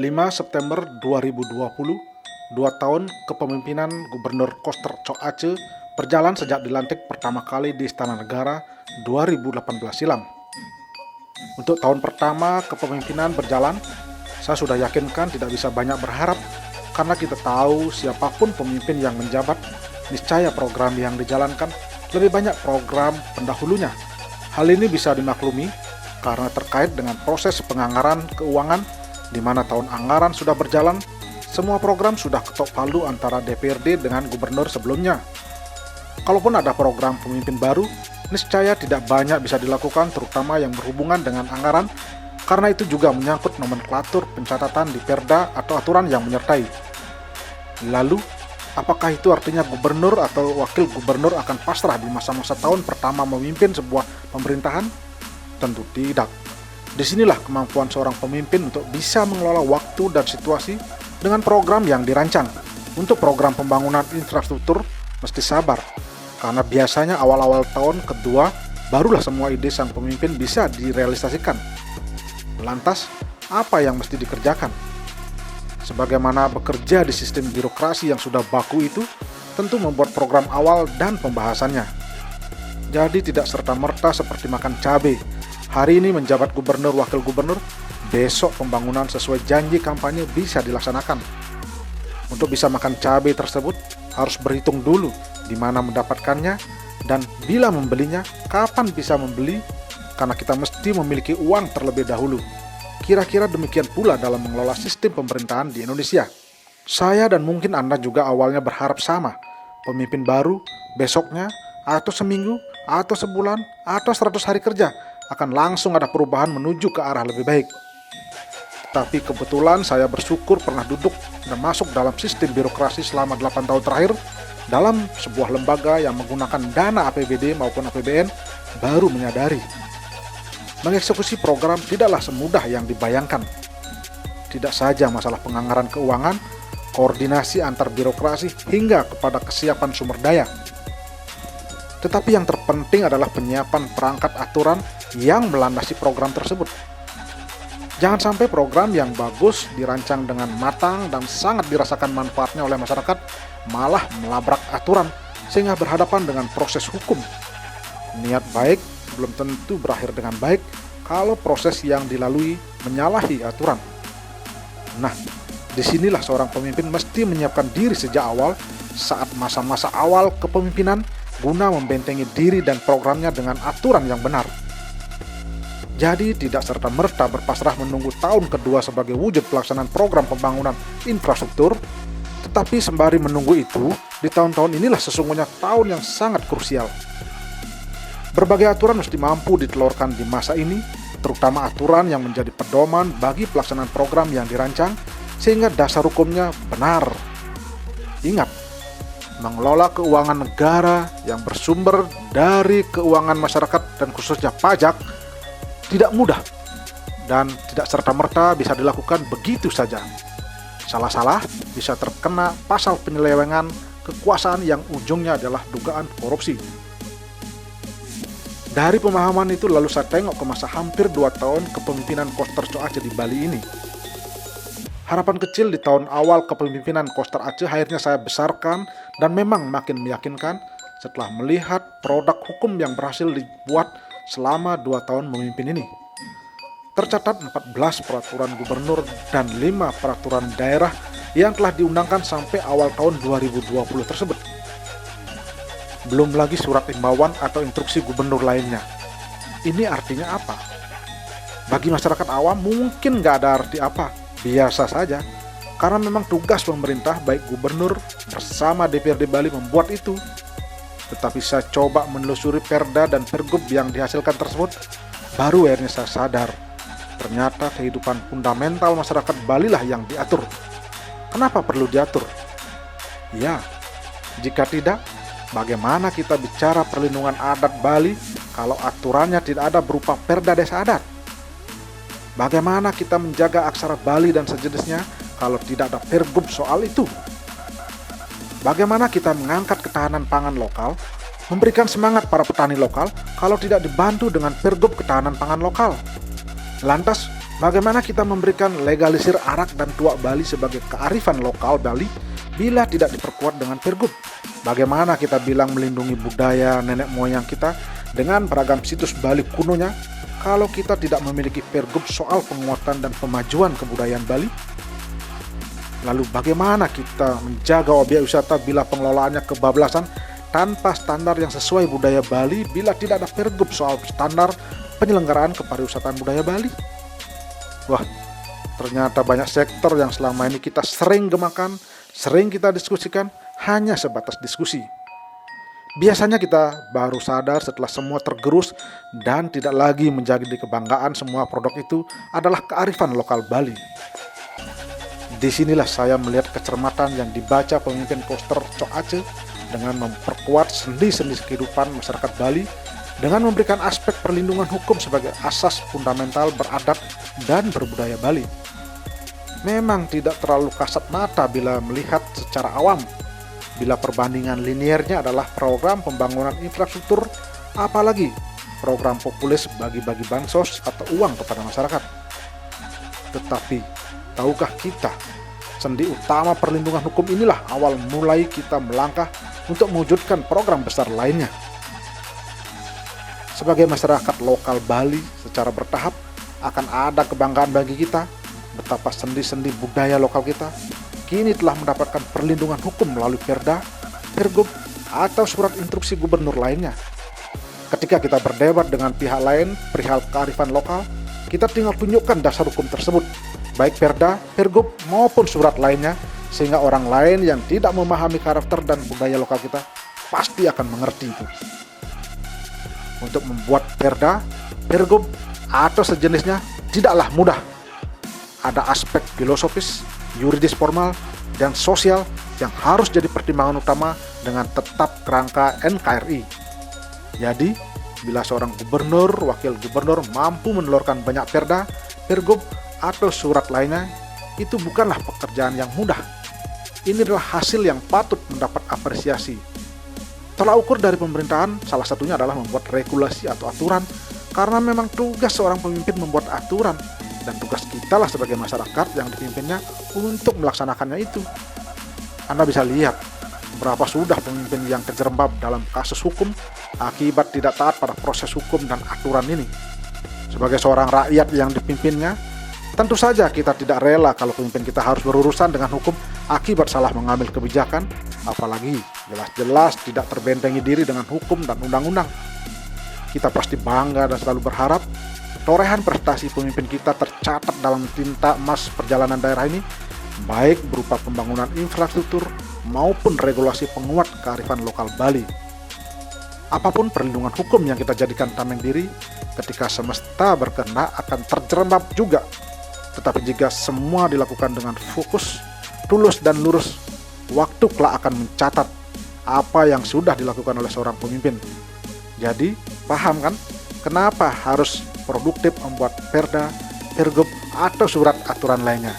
5 September 2020, 2 tahun kepemimpinan Gubernur Koster Chok Aceh berjalan sejak dilantik pertama kali di Istana Negara 2018 silam. Untuk tahun pertama kepemimpinan berjalan, saya sudah yakinkan tidak bisa banyak berharap karena kita tahu siapapun pemimpin yang menjabat, niscaya program yang dijalankan lebih banyak program pendahulunya. Hal ini bisa dimaklumi karena terkait dengan proses penganggaran keuangan di mana tahun anggaran sudah berjalan, semua program sudah ketok palu antara DPRD dengan gubernur sebelumnya. Kalaupun ada program pemimpin baru, niscaya tidak banyak bisa dilakukan terutama yang berhubungan dengan anggaran karena itu juga menyangkut nomenklatur pencatatan di perda atau aturan yang menyertai. Lalu, apakah itu artinya gubernur atau wakil gubernur akan pasrah di masa-masa tahun pertama memimpin sebuah pemerintahan? Tentu tidak. Disinilah kemampuan seorang pemimpin untuk bisa mengelola waktu dan situasi dengan program yang dirancang. Untuk program pembangunan infrastruktur mesti sabar, karena biasanya awal-awal tahun kedua barulah semua ide sang pemimpin bisa direalisasikan. Lantas, apa yang mesti dikerjakan? Sebagaimana bekerja di sistem birokrasi yang sudah baku itu, tentu membuat program awal dan pembahasannya. Jadi tidak serta-merta seperti makan cabai. Hari ini menjabat gubernur wakil gubernur, besok pembangunan sesuai janji kampanye bisa dilaksanakan. Untuk bisa makan cabai tersebut, harus berhitung dulu di mana mendapatkannya, dan bila membelinya, kapan bisa membeli, karena kita mesti memiliki uang terlebih dahulu. Kira-kira demikian pula dalam mengelola sistem pemerintahan di Indonesia. Saya dan mungkin Anda juga awalnya berharap sama, pemimpin baru, besoknya, atau seminggu, atau sebulan, atau 100 hari kerja, akan langsung ada perubahan menuju ke arah lebih baik. Tapi kebetulan saya bersyukur pernah duduk dan masuk dalam sistem birokrasi selama 8 tahun terakhir dalam sebuah lembaga yang menggunakan dana APBD maupun APBN, baru menyadari mengeksekusi program tidaklah semudah yang dibayangkan. Tidak saja masalah penganggaran keuangan, koordinasi antar birokrasi hingga kepada kesiapan sumber daya. Tetapi yang terpenting adalah penyiapan perangkat aturan yang melandasi program tersebut. Jangan sampai program yang bagus dirancang dengan matang dan sangat dirasakan manfaatnya oleh masyarakat malah melabrak aturan sehingga berhadapan dengan proses hukum. Niat baik belum tentu berakhir dengan baik kalau proses yang dilalui menyalahi aturan. Nah, disinilah seorang pemimpin mesti menyiapkan diri sejak awal saat masa-masa awal kepemimpinan guna membentengi diri dan programnya dengan aturan yang benar. Jadi tidak serta-merta berpasrah menunggu tahun kedua sebagai wujud pelaksanaan program pembangunan infrastruktur, tetapi sembari menunggu itu, di tahun-tahun inilah sesungguhnya tahun yang sangat krusial. Berbagai aturan mesti mampu ditelurkan di masa ini, terutama aturan yang menjadi pedoman bagi pelaksanaan program yang dirancang, sehingga dasar hukumnya benar. Ingat, mengelola keuangan negara yang bersumber dari keuangan masyarakat dan khususnya pajak tidak mudah dan tidak serta-merta bisa dilakukan begitu saja. Salah-salah bisa terkena pasal penyelewengan kekuasaan yang ujungnya adalah dugaan korupsi. Dari pemahaman itu lalu saya tengok ke masa hampir 2 tahun kepemimpinan Koster Chok Aceh di Bali ini. Harapan kecil di tahun awal kepemimpinan Koster Aceh akhirnya saya besarkan dan memang makin meyakinkan setelah melihat produk hukum yang berhasil dibuat selama 2 tahun memimpin ini. Tercatat 14 peraturan gubernur dan 5 peraturan daerah yang telah diundangkan sampai awal tahun 2020 tersebut. Belum lagi surat imbauan atau instruksi gubernur lainnya. Ini artinya apa? Bagi masyarakat awam mungkin nggak ada arti apa, biasa saja. Karena memang tugas pemerintah baik gubernur bersama DPRD Bali membuat itu. Tetapi saya coba menelusuri perda dan pergub yang dihasilkan tersebut, baru akhirnya saya sadar, ternyata kehidupan fundamental masyarakat Bali lah yang diatur. Kenapa perlu diatur? Ya, jika tidak, bagaimana kita bicara perlindungan adat Bali kalau aturannya tidak ada berupa perda desa adat? Bagaimana kita menjaga aksara Bali dan sejenisnya kalau tidak ada pergub soal itu? Bagaimana kita mengangkat ketahanan pangan lokal, memberikan semangat para petani lokal kalau tidak dibantu dengan pergub ketahanan pangan lokal? Lantas, Bagaimana kita memberikan legalisir arak dan tuak Bali sebagai kearifan lokal Bali bila tidak diperkuat dengan Pergub? Bagaimana kita bilang melindungi budaya nenek moyang kita dengan beragam situs Bali kunonya kalau kita tidak memiliki Pergub soal penguatan dan pemajuan kebudayaan Bali? Lalu bagaimana kita menjaga objek wisata bila pengelolaannya kebablasan tanpa standar yang sesuai budaya Bali bila tidak ada Pergub soal standar penyelenggaraan kepariwisataan budaya Bali? Wah, ternyata banyak sektor yang selama ini kita sering gemakan, sering kita diskusikan, hanya sebatas diskusi. Biasanya kita baru sadar setelah semua tergerus dan tidak lagi menjadi kebanggaan semua produk itu adalah kearifan lokal Bali. Disinilah saya melihat kecermatan yang dibaca pemimpin Koster Cok Aceh dengan memperkuat sendi-sendi kehidupan masyarakat Bali dengan memberikan aspek perlindungan hukum sebagai asas fundamental beradat dan berbudaya Bali. Memang tidak terlalu kasat mata bila melihat secara awam, bila perbandingan liniernya adalah program pembangunan infrastruktur, apalagi program populis bagi-bagi bansos atau uang kepada masyarakat. Tetapi, tahukah kita, sendi utama perlindungan hukum inilah awal mulai kita melangkah untuk mewujudkan program besar lainnya. Sebagai masyarakat lokal Bali, secara bertahap akan ada kebanggaan bagi kita betapa sendi-sendi budaya lokal kita kini telah mendapatkan perlindungan hukum melalui Perda, Pergub, atau surat instruksi gubernur lainnya. Ketika kita berdebat dengan pihak lain perihal kearifan lokal, kita tinggal tunjukkan dasar hukum tersebut, baik Perda, Pergub, maupun surat lainnya, sehingga orang lain yang tidak memahami karakter dan budaya lokal kita pasti akan mengerti itu. Untuk membuat Perda, Pergub, atau sejenisnya tidaklah mudah. Ada aspek filosofis, yuridis formal, dan sosial yang harus jadi pertimbangan utama dengan tetap kerangka NKRI. Jadi, bila seorang gubernur, wakil gubernur mampu menelurkan banyak Perda, Pergub, atau surat lainnya, itu bukanlah pekerjaan yang mudah. Ini adalah hasil yang patut mendapat apresiasi. Tolak ukur dari pemerintahan salah satunya adalah membuat regulasi atau aturan, karena memang tugas seorang pemimpin membuat aturan, dan tugas kita lah sebagai masyarakat yang dipimpinnya untuk melaksanakannya itu. Anda bisa lihat berapa sudah pemimpin yang kejerembab dalam kasus hukum akibat tidak taat pada proses hukum dan aturan ini. Sebagai seorang rakyat yang dipimpinnya, tentu saja kita tidak rela kalau pemimpin kita harus berurusan dengan hukum akibat salah mengambil kebijakan, apalagi jelas-jelas tidak terbentengi diri dengan hukum dan undang-undang. Kita pasti bangga dan selalu berharap torehan prestasi pemimpin kita tercatat dalam tinta emas perjalanan daerah ini, baik berupa pembangunan infrastruktur maupun regulasi penguat kearifan lokal Bali. Apapun perlindungan hukum yang kita jadikan tameng diri, ketika semesta berkehendak akan terjerembab juga. Tetapi jika semua dilakukan dengan fokus, tulus dan lurus, waktu kelak akan mencatat apa yang sudah dilakukan oleh seorang pemimpin. Jadi, paham kan kenapa harus produktif membuat Perda, Pergub, atau surat aturan lainnya?